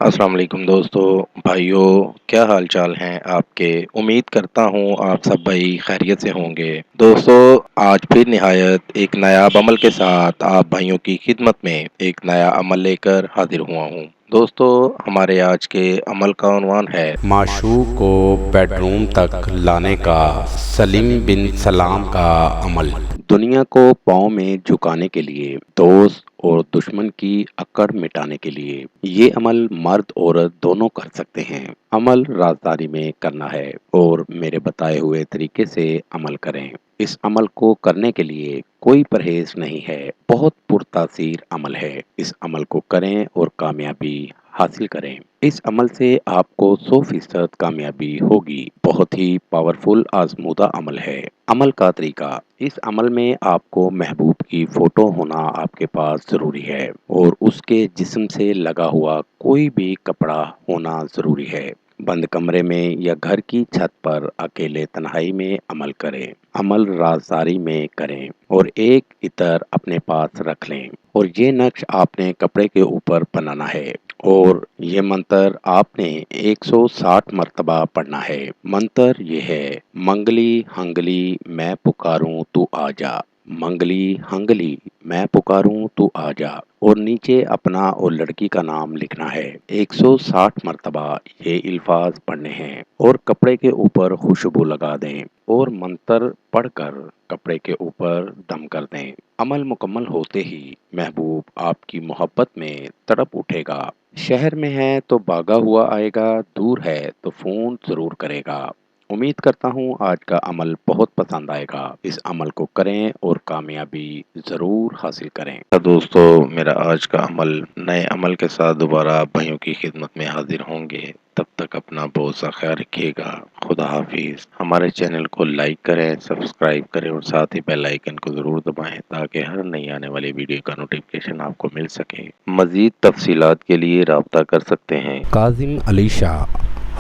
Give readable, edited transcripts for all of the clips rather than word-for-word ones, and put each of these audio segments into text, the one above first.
السلام علیکم دوستو بھائیوں، کیا حال چال ہیں آپ کے؟ امید کرتا ہوں آپ سب بھائی خیریت سے ہوں گے۔ دوستو، آج پھر نہایت ایک نایاب عمل کے ساتھ آپ بھائیوں کی خدمت میں ایک نیا عمل لے کر حاضر ہوا ہوں۔ دوستو، ہمارے آج کے عمل کا عنوان ہے معشوق کو بیڈ روم تک لانے کا سلیم بن سلام کا عمل۔ دنیا کو پاؤں میں جھکانے کے لیے، دوست اور دشمن کی اکڑ مٹانے کے لیے یہ عمل مرد عورت دونوں کر سکتے ہیں۔ عمل رازداری میں کرنا ہے اور میرے بتائے ہوئے طریقے سے عمل کریں۔ اس عمل کو کرنے کے لیے کوئی پرہیز نہیں ہے، بہت پرتاثیر عمل ہے۔ اس عمل کو کریں اور کامیابی حاصل کریں۔ اس عمل سے آپ کو 100% کامیابی ہوگی۔ بہت ہی پاورفل آزمودہ عمل ہے۔ عمل کا طریقہ: اس عمل میں آپ کو محبوب کی فوٹو ہونا آپ کے پاس ضروری ہے اور اس کے جسم سے لگا ہوا کوئی بھی کپڑا ہونا ضروری ہے۔ بند کمرے میں یا گھر کی چھت پر اکیلے تنہائی میں عمل کریں۔ عمل رازداری میں کریں اور ایک عطر اپنے پاس رکھ لیں اور یہ نقش آپ نے کپڑے کے اوپر بنانا ہے اور یہ منتر آپ نے 160 مرتبہ پڑھنا ہے۔ منتر یہ ہے: منگلی ہنگلی میں پکاروں تو آ جا، منگلی ہنگلی میں پکاروں تو آ جا، اور نیچے اپنا اور لڑکی کا نام لکھنا ہے۔ 160 مرتبہ یہ الفاظ پڑھنے ہیں اور کپڑے کے اوپر خوشبو لگا دیں اور منتر پڑھ کر کپڑے کے اوپر دم کر دیں۔ عمل مکمل ہوتے ہی محبوب آپ کی محبت میں تڑپ اٹھے گا۔ شہر میں ہے تو بھاگا ہوا آئے گا، دور ہے تو فون ضرور کرے گا۔ امید کرتا ہوں آج کا عمل بہت پسند آئے گا۔ اس عمل کو کریں اور کامیابی ضرور حاصل کریں۔ دوستو، میرا آج کا عمل نئے عمل کے ساتھ دوبارہ بھائیوں کی خدمت میں حاضر ہوں گے۔ تب تک اپنا بہت سا خیال رکھیے گا۔ خدا حافظ۔ ہمارے چینل کو لائک کریں، سبسکرائب کریں اور ساتھ ہی بیل آئیکن کو ضرور دبائیں تاکہ ہر نئی آنے والی ویڈیو کا نوٹیفیکیشن آپ کو مل سکے۔ مزید تفصیلات کے لیے رابطہ کر سکتے ہیں۔ کاظم علی شاہ۔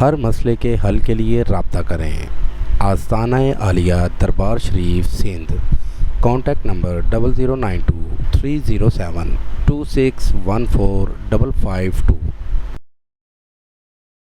ہر مسئلے کے حل کے لیے رابطہ کریں۔ آستانہ عالیہ دربار شریف سندھ۔ Contact number 0092 307 2614 552